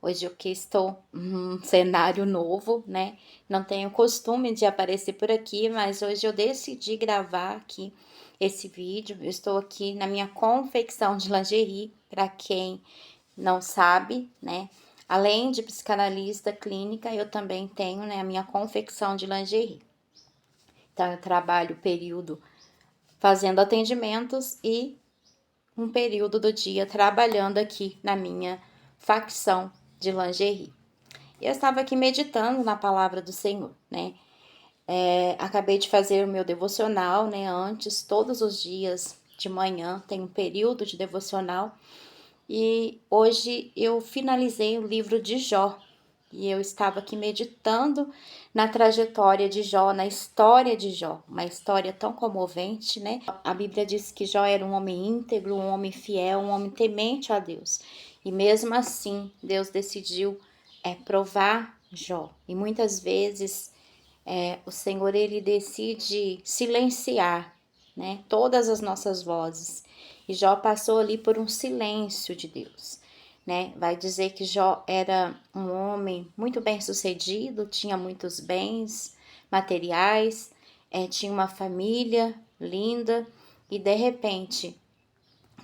Hoje eu que estou num cenário novo, né? Não tenho costume de aparecer por aqui, mas hoje eu decidi gravar aqui esse vídeo. Eu estou aqui na minha confecção de lingerie, para quem não sabe, né? Além de psicanalista clínica, eu também tenho, né, a minha confecção de lingerie. Então, eu trabalho período fazendo atendimentos e um período do dia trabalhando aqui na minha facção de lingerie. Eu estava aqui meditando na palavra do Senhor, né? Acabei de fazer o meu devocional, né? Antes, todos os dias de manhã tem um período de devocional. E hoje eu finalizei o livro de Jó. E eu estava aqui meditando na trajetória de Jó, na história de Jó, uma história tão comovente, né? A Bíblia diz que Jó era um homem íntegro, um homem fiel, um homem temente a Deus. E mesmo assim, Deus decidiu provar Jó. E muitas vezes o Senhor ele decide silenciar, né, todas as nossas vozes. E Jó passou ali por um silêncio de Deus, né? Vai dizer que Jó era um homem muito bem-sucedido, tinha muitos bens materiais, tinha uma família linda e de repente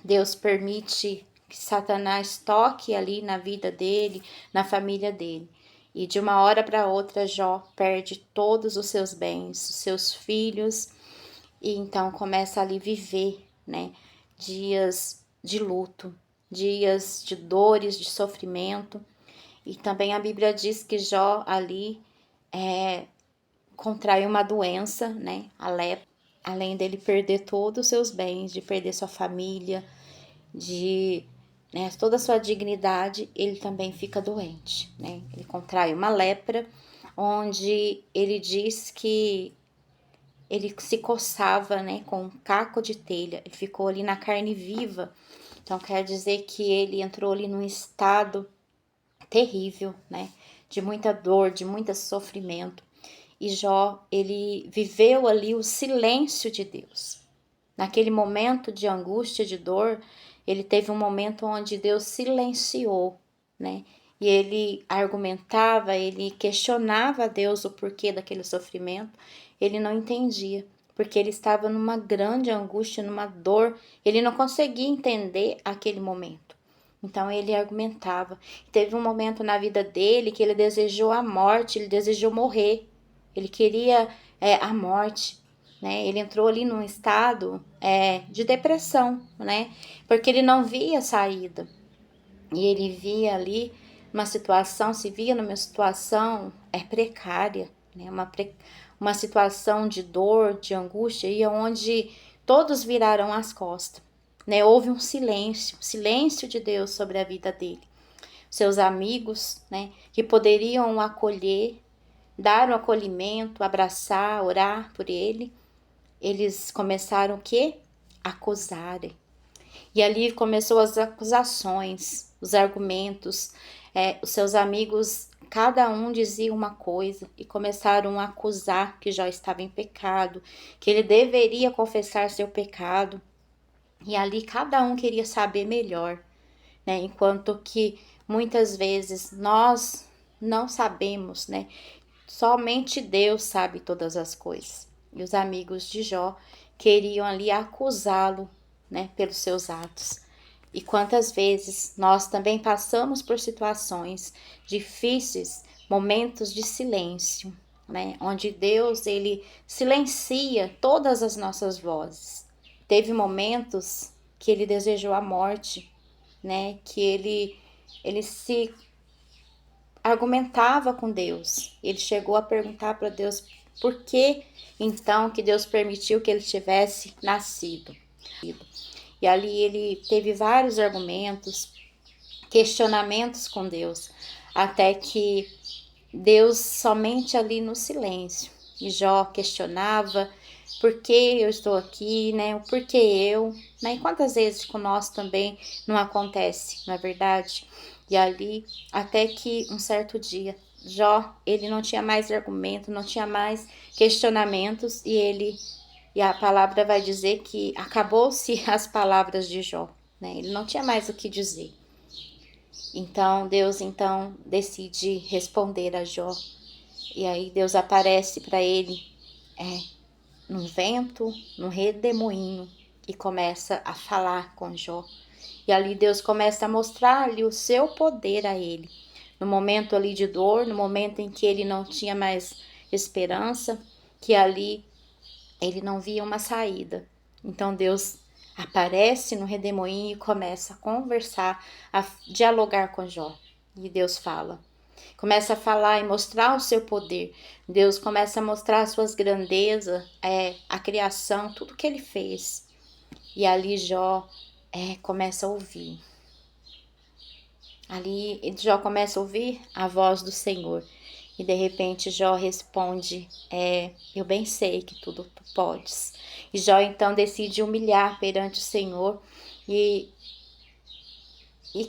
Deus permite que Satanás toque ali na vida dele, na família dele. E de uma hora para outra, Jó perde todos os seus bens, os seus filhos, e então começa ali viver, né, dias de luto, dias de dores, de sofrimento. E também a Bíblia diz que Jó ali contrai uma doença, né, a lepra, além dele perder todos os seus bens, de perder sua família, de toda a sua dignidade, ele também fica doente, né? Ele contrai uma lepra, onde ele diz que ele se coçava, né, com um caco de telha, ele ficou ali na carne viva. Então quer dizer que ele entrou ali num estado terrível, né, de muita dor, de muito sofrimento. E Jó, ele viveu ali o silêncio de Deus. Naquele momento de angústia, de dor, ele teve um momento onde Deus silenciou, né? E ele argumentava, ele questionava a Deus o porquê daquele sofrimento. Ele não entendia, porque ele estava numa grande angústia, numa dor. Ele não conseguia entender aquele momento. Então ele argumentava. Teve um momento na vida dele que ele desejou a morte, ele desejou morrer. Ele queria a morte, né? Ele entrou ali num estado de depressão, né? Porque ele não via saída. E ele via ali se via numa situação precária, né? Uma situação de dor, de angústia, e onde todos viraram as costas, né? Houve um silêncio de Deus sobre a vida dele. Seus amigos, né, que poderiam o acolher, dar o acolhimento, abraçar, orar por ele, eles começaram o quê? Acusarem. E ali começou as acusações, os argumentos. Os seus amigos, cada um dizia uma coisa e começaram a acusar que Jó estava em pecado, que ele deveria confessar seu pecado. E ali cada um queria saber melhor, né? Enquanto que muitas vezes nós não sabemos, né? Somente Deus sabe todas as coisas. E os amigos de Jó queriam ali acusá-lo, né, pelos seus atos. E quantas vezes nós também passamos por situações difíceis, momentos de silêncio, né, onde Deus ele silencia todas as nossas vozes. Teve momentos que ele desejou a morte, né, que ele se argumentava com Deus. Ele chegou a perguntar para Deus por que então que Deus permitiu que ele tivesse nascido. E ali ele teve vários argumentos, questionamentos com Deus, até que Deus somente ali no silêncio. E Jó questionava por que eu estou aqui, né? O porquê eu, né? E quantas vezes com nós também não acontece, não é verdade? E ali, até que um certo dia, Jó, ele não tinha mais argumento, não tinha mais questionamentos e a palavra vai dizer que acabou-se as palavras de Jó, né? Ele não tinha mais o que dizer. Então Deus decide responder a Jó. E aí Deus aparece para ele num vento, num redemoinho, e começa a falar com Jó. E ali Deus começa a mostrar-lhe o seu poder a ele. No momento ali de dor, no momento em que ele não tinha mais esperança, que ali ele não via uma saída. Então Deus aparece no redemoinho e começa a conversar, a dialogar com Jó. E Deus começa a falar e mostrar o seu poder. Deus começa a mostrar as suas grandezas, a criação, tudo que ele fez. E ali Jó começa a ouvir. Ali Jó começa a ouvir a voz do Senhor. E de repente Jó responde, eu bem sei que tudo tu podes. E Jó então decide humilhar perante o Senhor e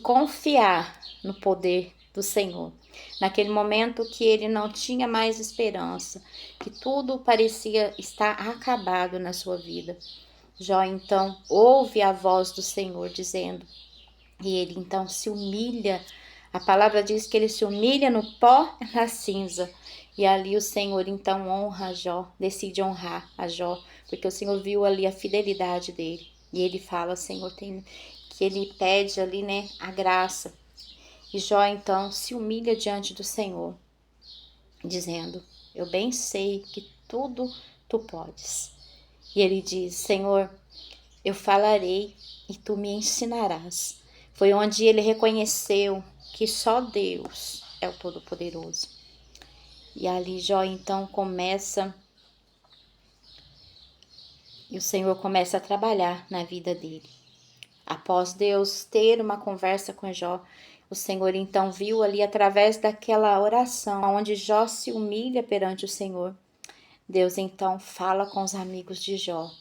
confiar no poder do Senhor. Naquele momento que ele não tinha mais esperança, que tudo parecia estar acabado na sua vida. Jó então ouve a voz do Senhor dizendo, e ele então se humilha. A palavra diz que ele se humilha no pó na cinza. E ali o Senhor então honra a Jó, decide honrar a Jó, porque o Senhor viu ali a fidelidade dele. E ele fala, Senhor, que ele pede ali, a graça. E Jó então se humilha diante do Senhor, dizendo, eu bem sei que tudo tu podes. E ele diz, Senhor, eu falarei e tu me ensinarás. Foi onde ele reconheceu que só Deus é o Todo-Poderoso. E ali Jó então e o Senhor começa a trabalhar na vida dele. Após Deus ter uma conversa com Jó, o Senhor então viu ali através daquela oração, onde Jó se humilha perante o Senhor. Deus então fala com os amigos de Jó.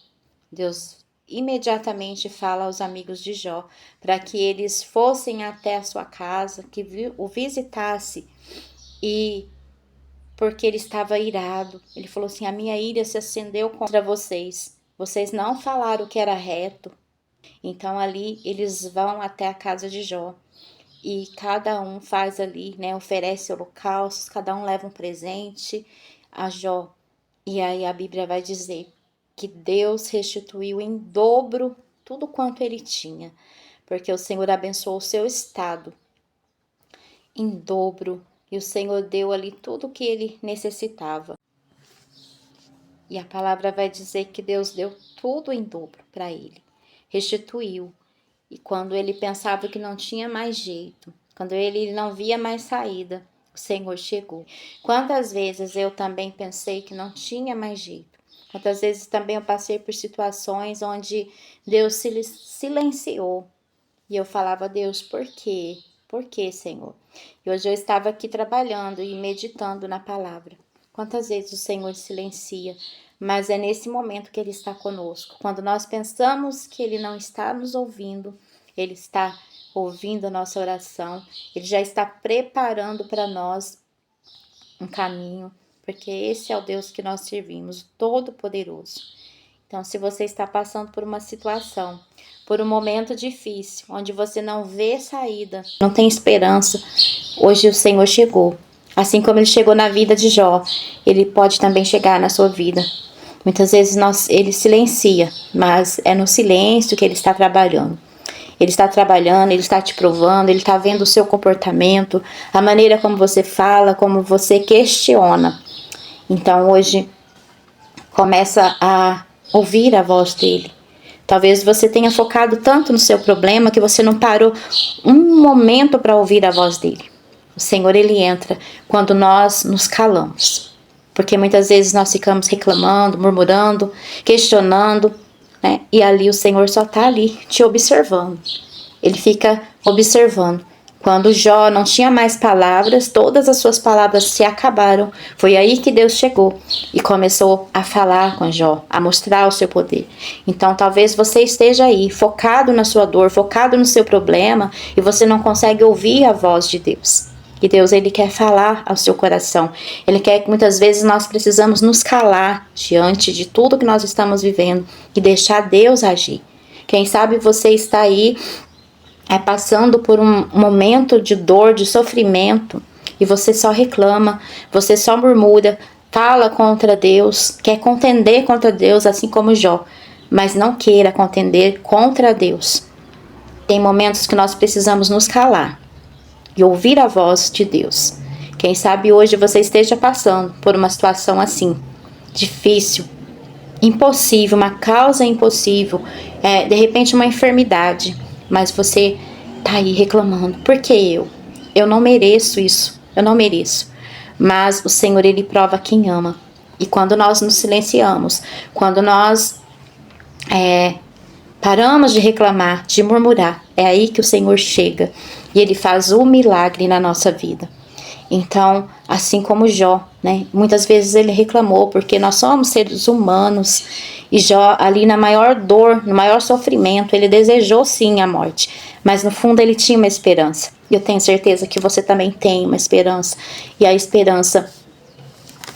Deus imediatamente fala aos amigos de Jó, para que eles fossem até a sua casa, que o visitasse, e porque ele estava irado, ele falou assim, a minha ira se acendeu contra vocês não falaram o que era reto. Então ali eles vão até a casa de Jó, e cada um faz ali, oferece holocaustos, cada um leva um presente a Jó, e aí a Bíblia vai dizer que Deus restituiu em dobro tudo quanto ele tinha, porque o Senhor abençoou o seu estado em dobro, e o Senhor deu ali tudo o que ele necessitava. E a palavra vai dizer que Deus deu tudo em dobro para ele, restituiu. E quando ele pensava que não tinha mais jeito, quando ele não via mais saída, o Senhor chegou. Quantas vezes eu também pensei que não tinha mais jeito. Quantas vezes também eu passei por situações onde Deus se silenciou. E eu falava, Deus, por quê? Por quê, Senhor? E hoje eu estava aqui trabalhando e meditando na palavra. Quantas vezes o Senhor silencia, mas é nesse momento que Ele está conosco. Quando nós pensamos que Ele não está nos ouvindo, Ele está ouvindo a nossa oração, Ele já está preparando para nós um caminho, porque esse é o Deus que nós servimos, o Todo-Poderoso. Então, se você está passando por uma situação, por um momento difícil, onde você não vê saída, não tem esperança, hoje o Senhor chegou. Assim como Ele chegou na vida de Jó, Ele pode também chegar na sua vida. Muitas vezes Ele silencia, mas é no silêncio que Ele está trabalhando. Ele está trabalhando, Ele está te provando, Ele está vendo o seu comportamento, a maneira como você fala, como você questiona. Então hoje começa a ouvir a voz dele. Talvez você tenha focado tanto no seu problema que você não parou um momento para ouvir a voz dele. O Senhor, Ele entra quando nós nos calamos. Porque muitas vezes nós ficamos reclamando, murmurando, questionando, né? E ali o Senhor só está ali te observando. Ele fica observando. Quando Jó não tinha mais palavras, todas as suas palavras se acabaram. Foi aí que Deus chegou e começou a falar com Jó, a mostrar o seu poder. Então talvez você esteja aí, focado na sua dor, focado no seu problema, e você não consegue ouvir a voz de Deus. E Deus, Ele quer falar ao seu coração. Ele quer que muitas vezes nós precisamos nos calar diante de tudo que nós estamos vivendo e deixar Deus agir. Quem sabe você está aí passando por um momento de dor, de sofrimento, e você só reclama, você só murmura, fala contra Deus, quer contender contra Deus, assim como Jó, mas não queira contender contra Deus. Tem momentos que nós precisamos nos calar e ouvir a voz de Deus. Quem sabe hoje você esteja passando por uma situação assim, difícil, impossível, uma causa impossível, de repente uma enfermidade, mas você tá aí reclamando, por que eu? Eu não mereço isso, eu não mereço. Mas o Senhor, Ele prova quem ama. E quando nós nos silenciamos, quando nós paramos de reclamar, de murmurar, é aí que o Senhor chega e Ele faz um milagre na nossa vida. Então, assim como Jó, né? Muitas vezes ele reclamou, porque nós somos seres humanos, e Jó, ali na maior dor, no maior sofrimento, ele desejou sim a morte, mas no fundo ele tinha uma esperança. E eu tenho certeza que você também tem uma esperança, e a esperança,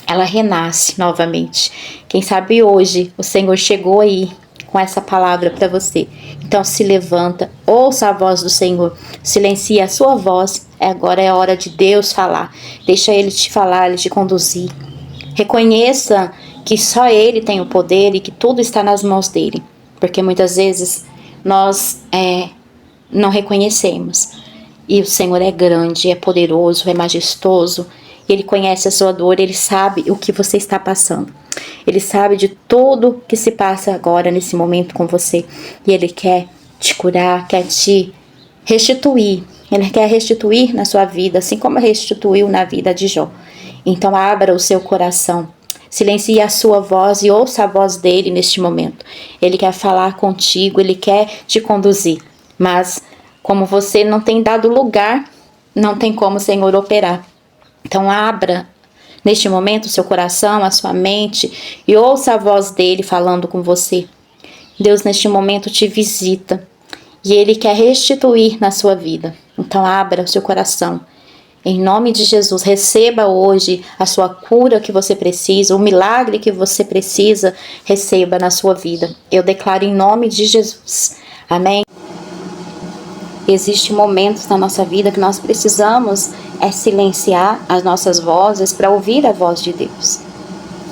ela renasce novamente. Quem sabe hoje o Senhor chegou aí com essa palavra para você. Então se levanta, ouça a voz do Senhor, silencie a sua voz. Agora é a hora de Deus falar. Deixa Ele te falar, Ele te conduzir. Reconheça que só Ele tem o poder e que tudo está nas mãos dEle. Porque muitas vezes nós não reconhecemos. E o Senhor é grande, é poderoso, é majestoso. Ele conhece a sua dor, Ele sabe o que você está passando. Ele sabe de tudo que se passa agora, nesse momento com você. E Ele quer te curar, quer te restituir. Ele quer restituir na sua vida, assim como restituiu na vida de Jó. Então abra o seu coração, silencie a sua voz e ouça a voz dele neste momento. Ele quer falar contigo, ele quer te conduzir. Mas como você não tem dado lugar, não tem como o Senhor operar. Então abra neste momento o seu coração, a sua mente e ouça a voz dele falando com você. Deus neste momento te visita e Ele quer restituir na sua vida. Então abra o seu coração. Em nome de Jesus, receba hoje a sua cura que você precisa, o milagre que você precisa, receba na sua vida. Eu declaro em nome de Jesus. Amém? Existem momentos na nossa vida que nós precisamos silenciar as nossas vozes para ouvir a voz de Deus.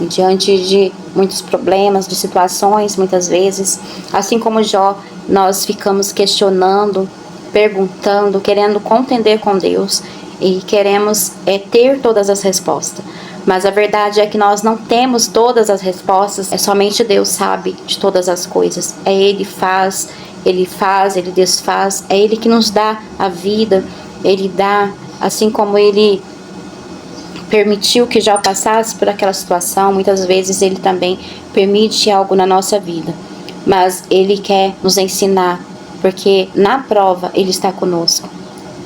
E diante de muitos problemas, de situações, muitas vezes, assim como Jó, nós ficamos questionando, perguntando, querendo contender com Deus e queremos ter todas as respostas. Mas a verdade é que nós não temos todas as respostas, somente Deus sabe de todas as coisas. Ele faz, Ele desfaz, é Ele que nos dá a vida, Ele dá, assim como Ele permitiu que Jó passasse por aquela situação, muitas vezes Ele também permite algo na nossa vida. Mas Ele quer nos ensinar, porque na prova Ele está conosco.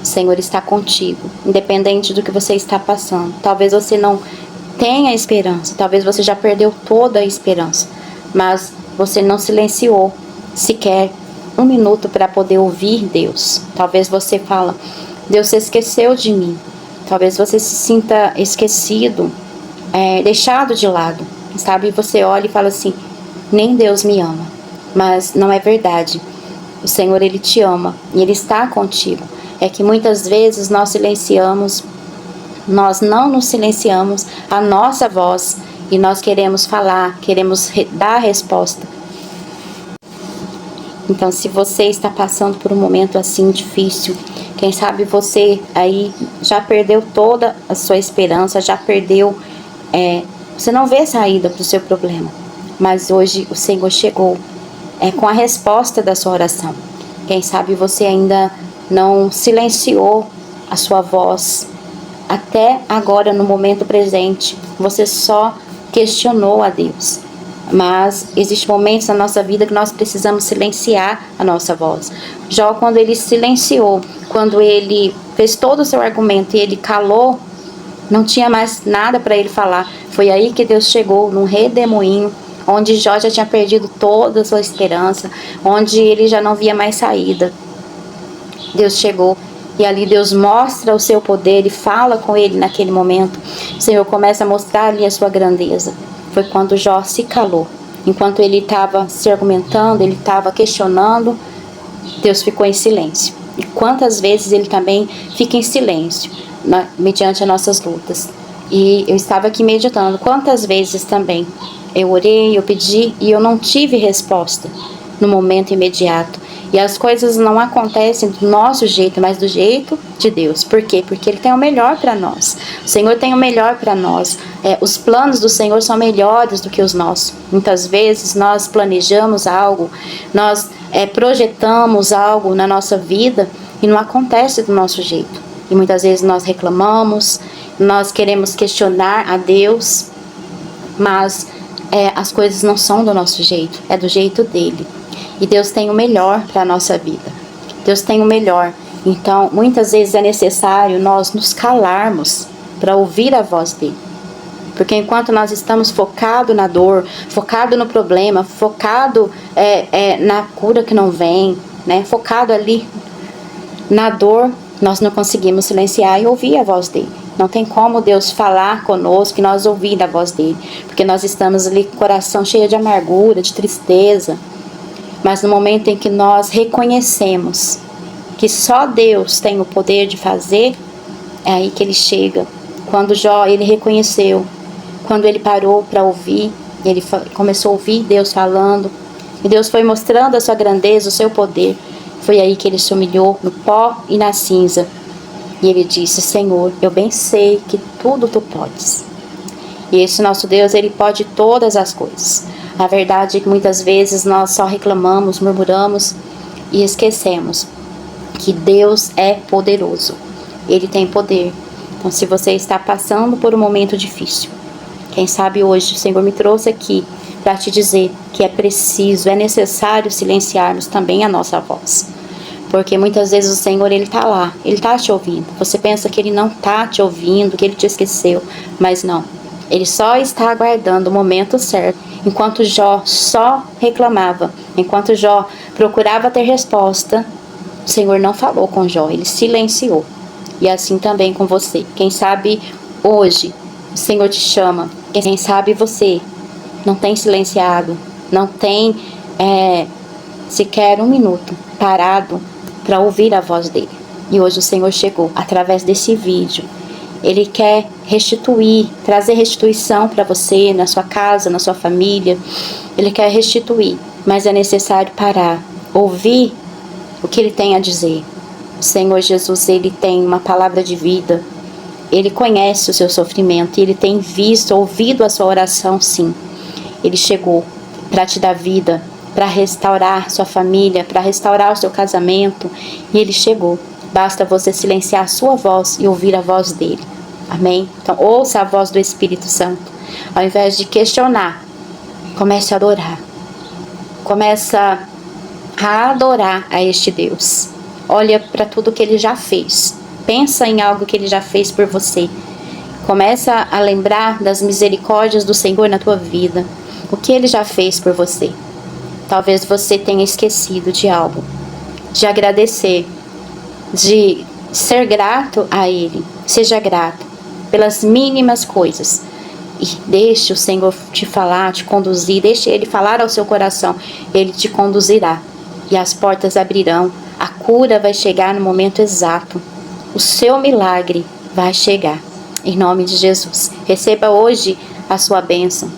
O Senhor está contigo, independente do que você está passando. Talvez você não tenha esperança, talvez você já perdeu toda a esperança, mas você não silenciou sequer um minuto para poder ouvir Deus. Talvez você fala, Deus se esqueceu de mim. Talvez você se sinta esquecido, deixado de lado, sabe? Você olha e fala assim, nem Deus me ama. Mas não é verdade. O Senhor, Ele te ama e Ele está contigo. É que muitas vezes nós não nos silenciamos a nossa voz e nós queremos falar, queremos dar a resposta. Então, se você está passando por um momento assim difícil, quem sabe você aí já perdeu toda a sua esperança, já perdeu, você não vê saída para o seu problema. Mas hoje o Senhor chegou com a resposta da sua oração. Quem sabe você ainda não silenciou a sua voz. Até agora, no momento presente, você só questionou a Deus. Mas existem momentos na nossa vida que nós precisamos silenciar a nossa voz. Jó, quando ele silenciou, quando ele fez todo o seu argumento e ele calou, não tinha mais nada para ele falar. Foi aí que Deus chegou, num redemoinho, onde Jó já tinha perdido toda a sua esperança, onde ele já não via mais saída. Deus chegou e ali Deus mostra o seu poder e fala com ele naquele momento. O Senhor começa a mostrar ali a sua grandeza. Foi quando Jó se calou. Enquanto ele estava se argumentando, ele estava questionando, Deus ficou em silêncio. E quantas vezes Ele também fica em silêncio, mediante as nossas lutas. E eu estava aqui meditando, quantas vezes também eu orei, eu pedi e eu não tive resposta no momento imediato. E as coisas não acontecem do nosso jeito, mas do jeito de Deus. Por quê? Porque Ele tem o melhor para nós. O Senhor tem o melhor para nós. Os planos do Senhor são melhores do que os nossos. Muitas vezes nós planejamos algo, nós projetamos algo na nossa vida e não acontece do nosso jeito. E muitas vezes nós reclamamos, nós queremos questionar a Deus, mas as coisas não são do nosso jeito, é do jeito dele. E Deus tem o melhor para a nossa vida. Deus tem o melhor. Então, muitas vezes é necessário nós nos calarmos para ouvir a voz dele. Porque enquanto nós estamos focados na dor, focado no problema, focado na cura que não vem, né? Focado ali na dor, nós não conseguimos silenciar e ouvir a voz dele. Não tem como Deus falar conosco e nós ouvir a voz dele. Porque nós estamos ali com o coração cheio de amargura, de tristeza. Mas no momento em que nós reconhecemos que só Deus tem o poder de fazer, é aí que ele chega. Quando Jó, ele reconheceu, quando ele parou para ouvir, ele começou a ouvir Deus falando, e Deus foi mostrando a sua grandeza, o seu poder. Foi aí que ele se humilhou no pó e na cinza. E ele disse: Senhor, eu bem sei que tudo tu podes. E esse nosso Deus, ele pode todas as coisas. A verdade é que muitas vezes nós só reclamamos, murmuramos e esquecemos que Deus é poderoso. Ele tem poder. Então, se você está passando por um momento difícil, quem sabe hoje o Senhor me trouxe aqui para te dizer que é preciso, é necessário silenciarmos também a nossa voz. Porque muitas vezes o Senhor, ele está lá, ele está te ouvindo. Você pensa que ele não está te ouvindo, que ele te esqueceu, mas não. Ele só está aguardando o momento certo. Enquanto Jó só reclamava, enquanto Jó procurava ter resposta, o Senhor não falou com Jó, ele silenciou. E assim também com você. Quem sabe hoje o Senhor te chama. Quem sabe você não tem silenciado, não tem sequer um minuto parado para ouvir a voz dele. E hoje o Senhor chegou através desse vídeo. Ele quer restituir, trazer restituição para você, na sua casa, na sua família. Ele quer restituir, mas é necessário parar, ouvir o que ele tem a dizer. O Senhor Jesus, ele tem uma palavra de vida. Ele conhece o seu sofrimento, ele tem visto, ouvido a sua oração, sim. Ele chegou para te dar vida, para restaurar sua família, para restaurar o seu casamento. E ele chegou. Basta você silenciar a sua voz e ouvir a voz dele. Amém? Então, ouça a voz do Espírito Santo. Ao invés de questionar, comece a adorar. Começa a adorar a este Deus. Olha para tudo que ele já fez. Pensa em algo que ele já fez por você. Começa a lembrar das misericórdias do Senhor na tua vida. O que ele já fez por você. Talvez você tenha esquecido de algo. De agradecer. De ser grato a ele. Seja grato pelas mínimas coisas. E deixe o Senhor te falar, te conduzir. Deixe ele falar ao seu coração. Ele te conduzirá. E as portas abrirão. A cura vai chegar no momento exato. O seu milagre vai chegar. Em nome de Jesus. Receba hoje a sua bênção.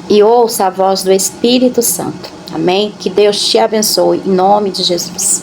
E ouça a voz do Espírito Santo. Amém? Que Deus te abençoe. Em nome de Jesus.